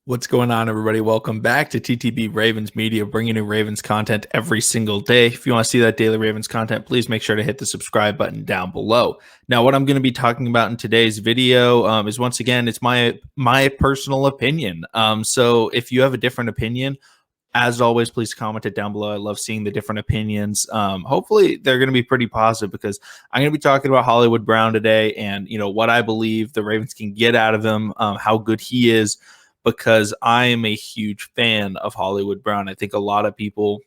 What's going on, everybody? Welcome back to TTB Ravens Media, bringing you Ravens content every single day. If you want to see that daily Ravens content, please make sure to hit the subscribe button down below. Now, what I'm going to be talking about in today's video is once again, it's my personal opinion. So if you have a different opinion, as always, please comment it down below. I love seeing the different opinions. Hopefully, they're going to be pretty positive because I'm going to be talking about Hollywood Brown today and what I believe the Ravens can get out of him, how good he is, because I am a huge fan of Hollywood Brown. I think a lot of people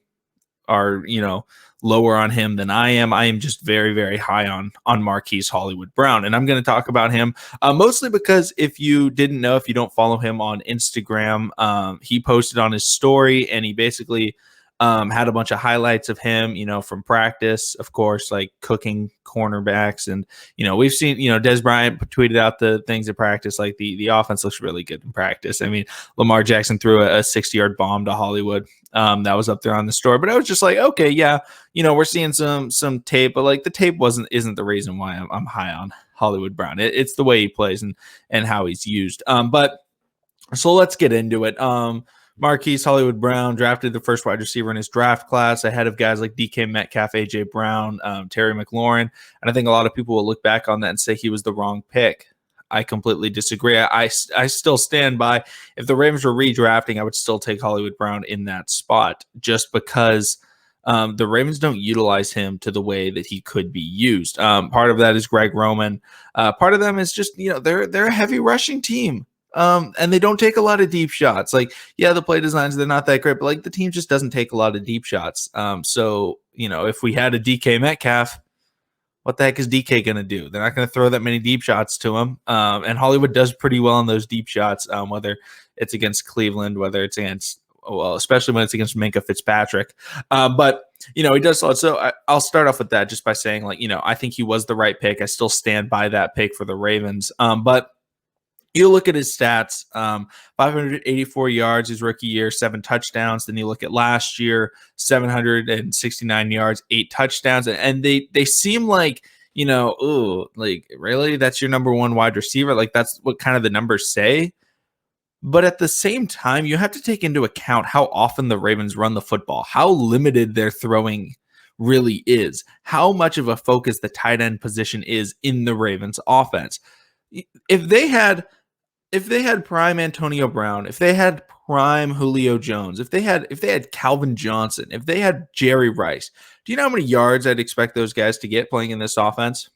are, lower on him than I am. I am just very, very high on Marquise Hollywood Brown. And I'm going to talk about him mostly because if you didn't know, if you don't follow him on Instagram, he posted on his story and he basically had a bunch of highlights of him, from practice, of course, like cooking cornerbacks. And, we've seen, Des Bryant tweeted out the things at practice, like the offense looks really good in practice. I mean, Lamar Jackson threw a 60-yard bomb to Hollywood. That was up there on the story, but I was just like, okay, yeah, we're seeing some tape, but like the tape isn't the reason why I'm high on Hollywood Brown. It's the way he plays and how he's used. But so let's get into it. Marquise Hollywood Brown drafted the first wide receiver in his draft class ahead of guys like DK Metcalf, AJ Brown, Terry McLaurin. And I think a lot of people will look back on that and say he was the wrong pick. I completely disagree. I still stand by, if the Ravens were redrafting, I would still take Hollywood Brown in that spot just because the Ravens don't utilize him to the way that he could be used. Part of that is Greg Roman. Part of them is just, they're a heavy rushing team. And they don't take a lot of deep shots. Like, yeah, the play designs, they're not that great, but like the team just doesn't take a lot of deep shots. So, if we had a DK Metcalf, what the heck is DK going to do? They're not going to throw that many deep shots to him. And Hollywood does pretty well on those deep shots, whether it's against Cleveland, whether it's against, well, especially when it's against Minkah Fitzpatrick. But, he does a lot. So I'll start off with that just by saying, like, I think he was the right pick. I still stand by that pick for the Ravens. But you look at his stats, 584 yards his rookie year, 7 touchdowns. Then you look at last year, 769 yards, 8 touchdowns. And they seem like, like, really? That's your number one wide receiver? Like, that's what kind of the numbers say. But at the same time, you have to take into account how often the Ravens run the football, how limited their throwing really is, how much of a focus the tight end position is in the Ravens offense. If they had prime Antonio Brown, if they had prime Julio Jones, if they had Calvin Johnson, if they had Jerry Rice, do you know how many yards I'd expect those guys to get playing in this offense?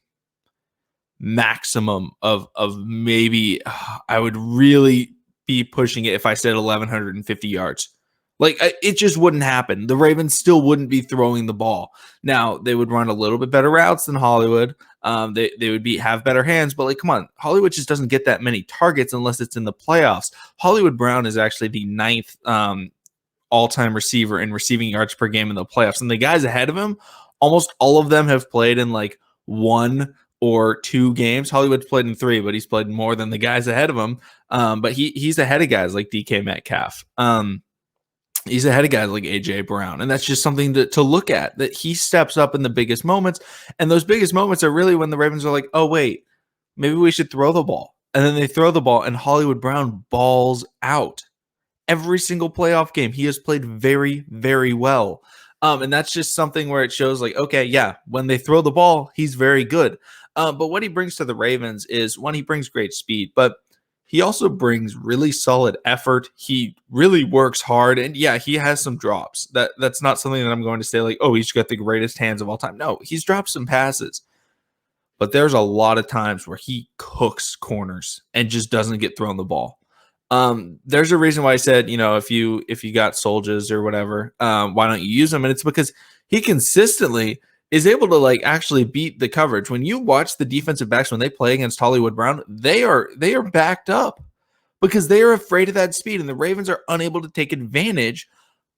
Maximum of maybe, I would really be pushing it if I said 1,150 yards. Like, it just wouldn't happen. The Ravens still wouldn't be throwing the ball. Now, they would run a little bit better routes than Hollywood. They would have better hands, but like, come on, Hollywood just doesn't get that many targets unless it's in the playoffs. Hollywood Brown is actually the 9th all-time receiver in receiving yards per game in the playoffs. And the guys ahead of him, almost all of them have played in like 1 or 2 games. Hollywood's played in 3, but he's played more than the guys ahead of him. But he's ahead of guys like DK Metcalf. He's ahead of guys like AJ Brown. And that's just something to look at, that he steps up in the biggest moments. And those biggest moments are really when the Ravens are like, oh, wait, maybe we should throw the ball. And then they throw the ball and Hollywood Brown balls out. Every single playoff game, he has played very, very well. And that's just something where it shows like, okay, yeah, when they throw the ball, he's very good. But what he brings to the Ravens is, one, he brings great speed, but he also brings really solid effort. He really works hard. And yeah, he has some drops. That's not something that I'm going to say like, oh, he's got the greatest hands of all time. No, he's dropped some passes. But there's a lot of times where he cooks corners and just doesn't get thrown the ball. There's a reason why I said, if you got soldiers or whatever, why don't you use them? And it's because he consistently is able to like actually beat the coverage. When you watch the defensive backs when they play against Hollywood Brown, they are backed up because they are afraid of that speed, and the Ravens are unable to take advantage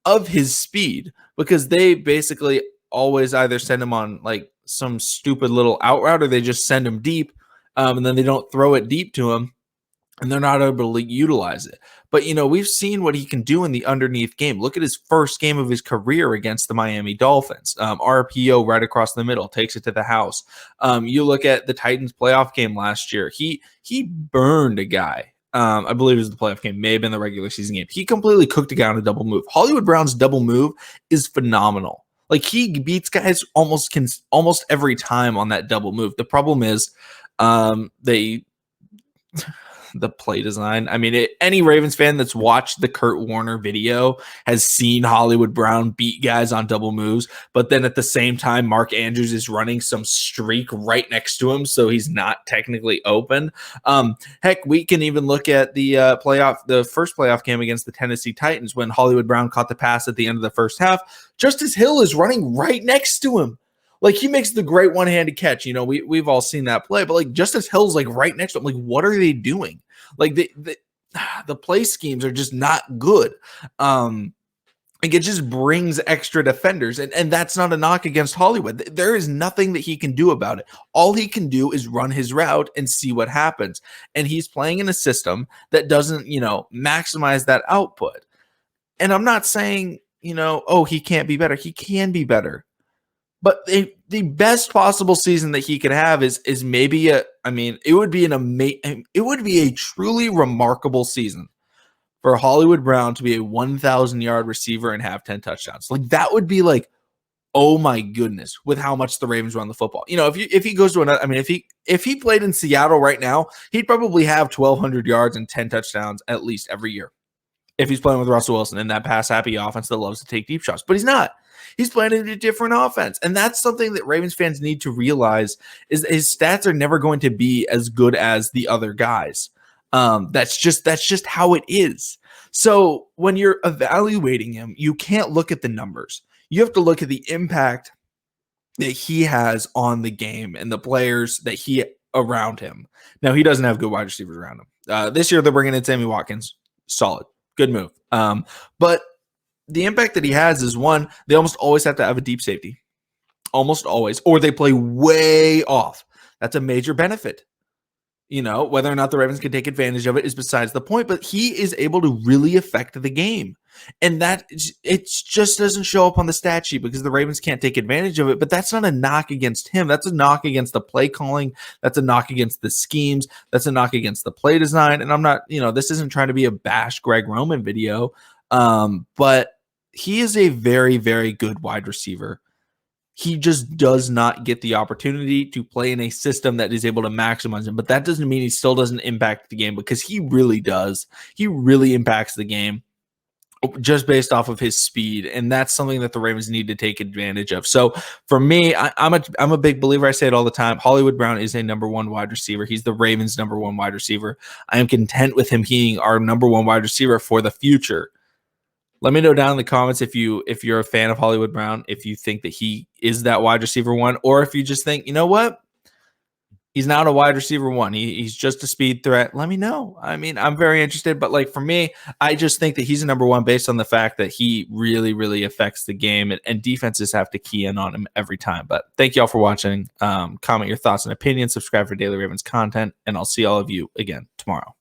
of his speed because they basically always either send him on like some stupid little out route, or they just send him deep, and then they don't throw it deep to him, and they're not able to utilize it. But, we've seen what he can do in the underneath game. Look at his first game of his career against the Miami Dolphins. RPO right across the middle, takes it to the house. You look at the Titans playoff game last year. He burned a guy I believe it was the playoff game, may have been the regular season game. He completely cooked a guy on a double move. Hollywood Brown's double move is phenomenal. Like, he beats guys almost every time on that double move. The problem is the play design. I mean, any Ravens fan that's watched the Kurt Warner video has seen Hollywood Brown beat guys on double moves, but then at the same time, Mark Andrews is running some streak right next to him, so he's not technically open. Heck, we can even look at the first playoff game against the Tennessee Titans when Hollywood Brown caught the pass at the end of the first half. Justice Hill is running right next to him. Like, he makes the great one-handed catch. You know, we've all seen that play, but like Justice Hill's like right next to him. Like, what are they doing? Like, the play schemes are just not good. Like, it just brings extra defenders, and that's not a knock against Hollywood. There is nothing that he can do about it. All he can do is run his route and see what happens. And he's playing in a system that doesn't, maximize that output. And I'm not saying, oh, he can't be better. He can be better. But the best possible season that he could have is maybe it would be a truly remarkable season for Hollywood Brown to be a 1,000-yard receiver and have 10 touchdowns. Like, that would be like, oh my goodness, with how much the Ravens run the football. If he goes to another, if he played in Seattle right now, he'd probably have 1,200 yards and 10 touchdowns at least every year. If he's playing with Russell Wilson in that pass-happy offense that loves to take deep shots. But he's not. He's playing in a different offense. And that's something that Ravens fans need to realize is his stats are never going to be as good as the other guys. That's just how it is. So when you're evaluating him, you can't look at the numbers. You have to look at the impact that he has on the game and the players that he around him. Now, he doesn't have good wide receivers around him. This year, they're bringing in Sammy Watkins. Solid. Good move. But the impact that he has is, one, they almost always have to have a deep safety. Almost always. Or they play way off. That's a major benefit. Whether or not the Ravens can take advantage of it is besides the point, but he is able to really affect the game. And that it just doesn't show up on the stat sheet because the Ravens can't take advantage of it. But that's not a knock against him. That's a knock against the play calling. That's a knock against the schemes. That's a knock against the play design. And I'm not, this isn't trying to be a bash Greg Roman video. But he is a very, very good wide receiver. He just does not get the opportunity to play in a system that is able to maximize him. But that doesn't mean he still doesn't impact the game, because he really does. He really impacts the game just based off of his speed. And that's something that the Ravens need to take advantage of. So for me, I'm a big believer. I say it all the time. Hollywood Brown is a number one wide receiver. He's the Ravens' number one wide receiver. I am content with him being our number one wide receiver for the future. Let me know down in the comments if you're a fan of Hollywood Brown, if you think that he is that wide receiver one, or if you just think, you know what, he's not a wide receiver one. He's just a speed threat. Let me know. I'm very interested, but like for me, I just think that he's a number one based on the fact that he really, really affects the game, and defenses have to key in on him every time. But thank you all for watching. Comment your thoughts and opinions, subscribe for daily Ravens content, and I'll see all of you again tomorrow.